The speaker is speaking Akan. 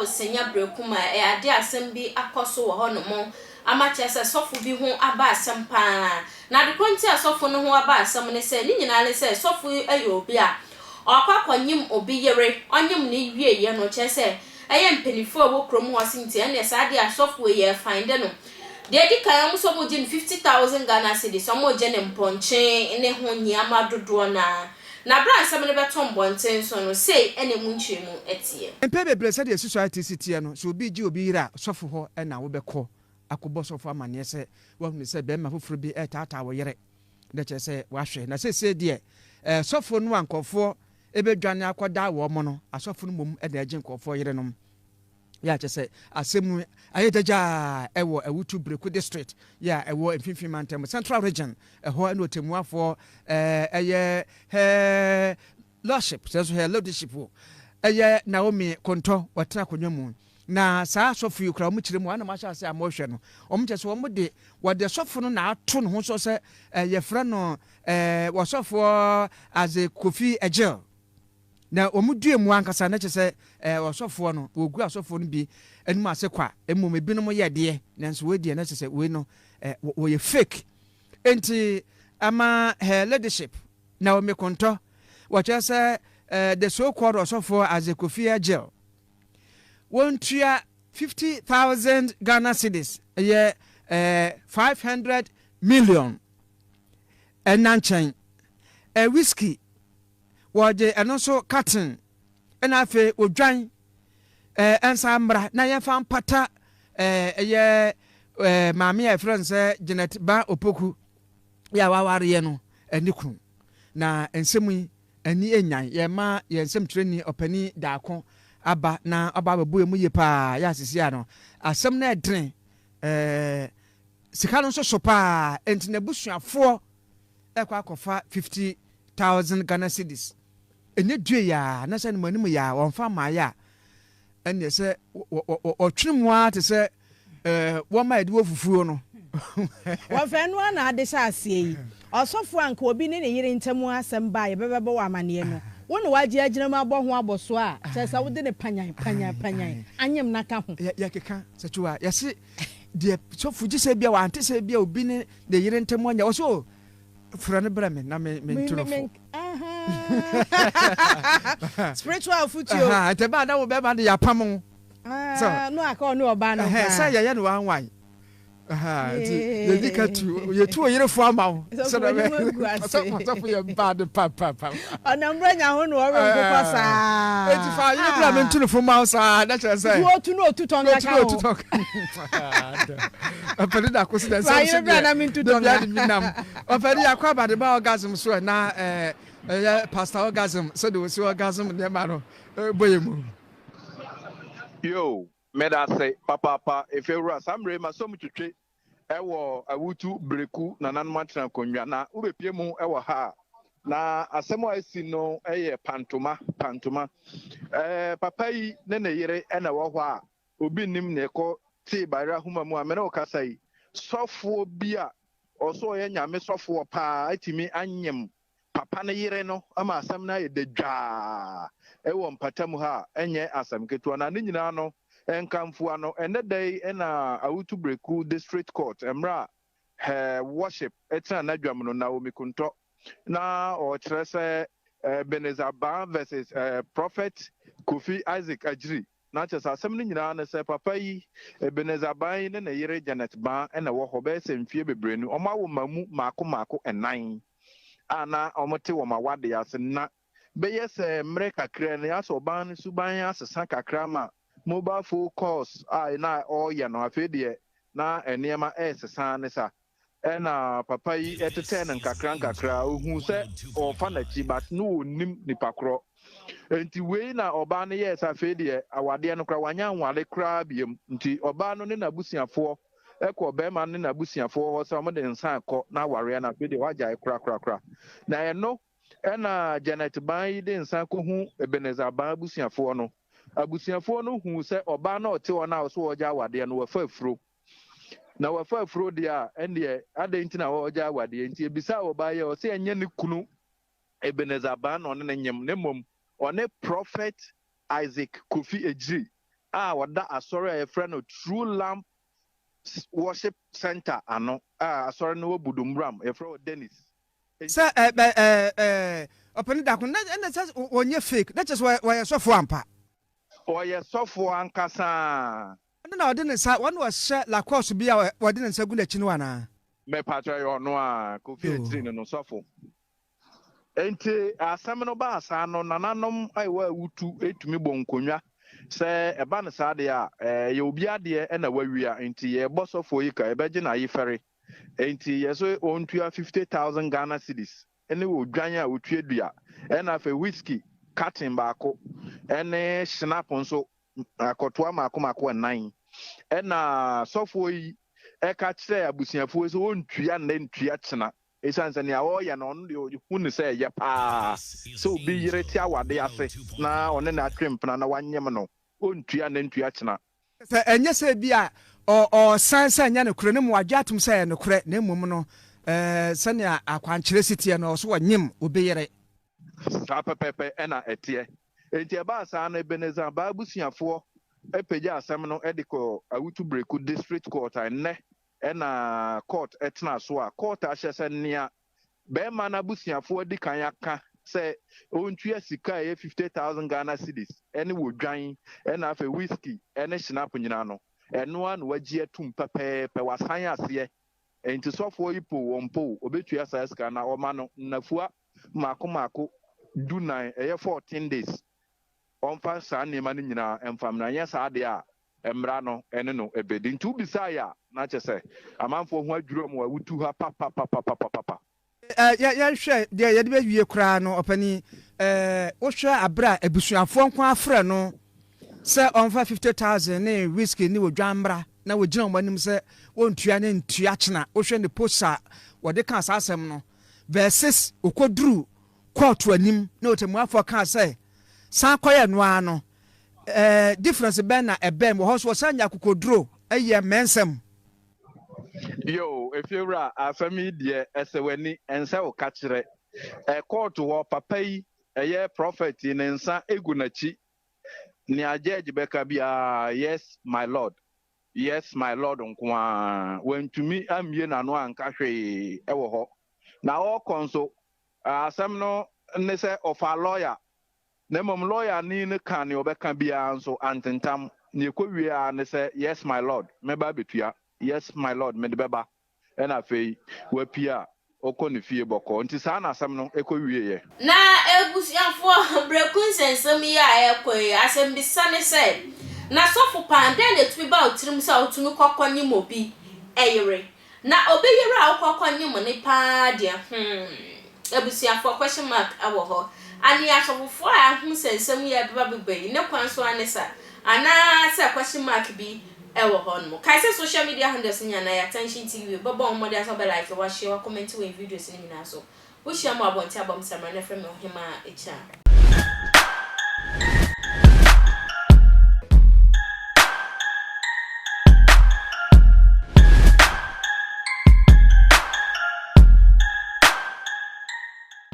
senya Breku ma ade asem bi akoso wo ho no mo amache se sofo bi ho aba asem pa na de konti asofo no ho aba asem ne se ni nyina le se sofo ayo obi a akwakonyim obi yere onyim ne wie ye no che se eye mpenifo wo krom ho asinti ene sa de asofo ye find no de di kan am so mo jin 50,000 Ghana cedis so mo je ne mponche ne ho nyiama dodo na bra asem ne beton bonten so no sei ene mu nchemu etie empe bebre se de society city no so obi ji obi yira sofo ho na wo bekọ akobọ sofo amane se wo hu se be ma foforo bi etata wo yere de che se wa hwe na se de sofo no ankofo ebedwane akoda wo mo no asofo no mom e da agin kofo yere no ya che se asemu ayedaja ewo Awutu Breku district ya ewo Mfimfini Mantem Central region eho no temuafo lordship so he leadership Naomi Konto watena konwamu na saa sofo yukra mu kiremu ana ma sha se amohwe no omche so mo de wode sofo no na ato no ho so se yefra no wasofo as a kofi agel na omudue mu ankasa na chese wasofo no ogu asofo no bi enum asekwa emum ebinom ye de nanso we de na chese we no wo ye fake enti ama her leadership Naomi Konto wachese the so called wasofo as a kofi agel won tua 50,000 Ghana cedis 500 million enanchen whiskey waje enoso Carton enafe odwan ensambra na yefa mpata maami e friend Janet ba opoku ya waware ye no anikunu na ensemu ani enyan ye ma ye ensem treni opani daako aba na aba babu emu ye pa ya sisi ano asem na edren sika no so pa enti na busuafo ekwa akofa 50,000 Ghana cedis ene due ya na se no manimu ya wonfa ma ya ene se otwenemu te se wo ma edi wo fufuo no wo fe no na ade sha asie yi osofo anka obi ne yire ntemu asem ba ye bebebo wa amane no wonu waje agina ma bo ho aboso a chesa wo de ne panyan anyem naka ho ya keka setuwa ya se de sofo ji se bia wa ante se bia obi ne de yire ntemu anya wo so furane bra me na me ntulofo spiritual futio ate ba na wo be ma de ya pam so no aka no oba no say ya no wan ye dikatu ye tu yire fo ama so na so ye bad papa onambra nya ho no oro nkoko sa eti fa ye bra me ntulofo ma sa na chere say wo tu no tu ton ka ho apeli da ko se sa ye bra na me tu ton ka apeli akwa ba de ba orgasm so na pastor orgasm so de so orgasm de ma no boyemu yo meda say papa if you are some rema so mututwe ewo Awutu Breku na nanma tena konwa na ubepie mu ewo ha na asemo asi no eye pantoma papa yi ne yire ena wo ho a obi nim ne ko ti bara huma mu amene o kasai sofo bia oso ye nyame sofo pa atimi anyem papa ne yire no ama asem na ye dedwa ewo mpatamu ha enye asem ketu na nyina no enkamfu ano ene day na Awutu Breku district court emra worship etra na dwam no Naomi Konto na o trese Benezaba versus prophet Kofi Isaac Ajiri na chesa asem ni nyina na se papa yi Benezaba yi ne yere Janet ba na wo ho be se mfie bebrenu o ma wo mamu mako enan ana omote wo ma wade ase na be yes mre kakra ne aso ban suban asesa kakra ma mobile phone calls na all ya no afedie na enema esesa ne sa na papa yi etete na nkakra ohu se ofa na chi but no nim nipa kro enti we na oba ne yes afedie awade no kra wanya nwale kra biem nti oba no ne na busiafo ekọ be ma ne na busiafo ho se mo de nsan akọ na ware na afedie waja kra na eno na Janet ban de nsan ko hu Ebeneza ban busiafo no abusiafo no hu se oba na ote wona so oja awade no wafa afuro na wafa afuro dia ende adenti na oja awade nti ebisa oba ye o se enye ne kunu Ebeneza ban no ne nyem ne mom one prophet Isaac Kofi Ejiri wada asɔre a yɛfrɛ no True Lamp Worship Center ano asɔre no wɔ Budumbram yɛfrɛ wɔ Dennis. Sir, open da kun na says onye fake. That is why sɔfo ampa. Ɔyɛ sɔfo ankasa. Na ɔde ne sa one was share la course bi a ɔde ne nsa gu n'akyi no ana. Me patro yɛ ɔno a Kofi Etiri no sɔfo. Enti asɛm no ba asa no nananom aiwa Awutu etumi bɔ nkonwa sɛ ɛba ne saa de a yɛ obi adeɛ ɛna wawia enti yɛ bɔ sɔfo yi ka ɛbɛgye na ayi fɛre enti yɛ so ontua 50,000 Ghana cedis ɛne odwan a otue dua ɛna afɛ whiskey Carton baako ɛne snap nso akɔtoa maako 9 ɛna sɔfo yi ɛka kyerɛ abusuafoɔ sɛ ontua na ntua kyena esan sɛ nea ɔyɛ no ɔno de hu ne sɛ ɛyɛ paa sɛ obi yere ti awade ase na ɔne na atwempena na wanyem no ontua na ntua kyena sɛ ɛnyɛ sɛ bi a ɔsan sɛ nya ne kure ne mu agye atom sɛ ɛyɛ ne kure na mmom no sɛnea akwankyerɛ sitiɛ no ɔso wɔnyem obi yere saa pɛpɛpɛ ɛna ɛteɛ enti ɛbaa saa no Ebenezer baa busuafoɔ ɛpagya asɛm no ɛde kɔ Awutu Breku District Court ɛnnɛ ɛna court ɛtena so a court ahyɛ sɛ nea bɛrima na busuafoɔ di kan aka sɛ ontua sika ɛyɛ 50,000 Ghana cedis ɛne wodwan ɛna afɛ whiskey ɛne snap nyina no ɛnoa na wagye atum pɛpɛɛpɛ wasan aseɛ enti sɔfoɔ yi po wɔn po obetua saa sika na ɔma no nnafua maako 12 ɛyɛ 14 days ɔmfa saa nneɛma no nyinaa ɛmfam na nyɛ saa de a emra no ene no ebedi ntu bisa ya na che se amanfo ho adwuro mu Awutu ha papa ya hwe de ye de bewie kura no opani wo hwe abra abusuafo nko afra no se onfa 50,000 ne whiskey ni wodwambra na wogina omanim se wontua ne ntua kyena wo hwe ne posa wo de kan asasem no verses okoduru court anim na otemuafo kan se san koye no ano difference ben na ebem wo so sanya kokoduro eye mensem yo efiewura afami de esewani ense wo ka kire court wo papa yi eye prophet ne nsa egunachi ni ajeje beka bia yes my lord nkwa wentumi amie na no anka hwe ewo ho na wo konso asem no ne se of a lawyer na mom lawyer ni ne kan ne obeka bia nso antentam ne ekowie a ne se yes my lord meba betua yes my lord me de beba na fei wapia okoni fie boko nti saa na asem no ekowie ye na ebusiafo Breku nsensem ya ekoi asem bisa ne se na sofu pande na tubi ba otirim se otumi kokoni mobi eyere na obi yere a kokoni mo ne pa de ebusiafo question mark awo ho ani asofofo a hu sensem ya beba bebai ne kwanso anesa ana se question mark bi ewo ho no kai se social media handles nya na attention tv bobo mo de aso be like wa share wa comment we videos ni nyina so wo share mo abonti abom samra na frem ho hima echa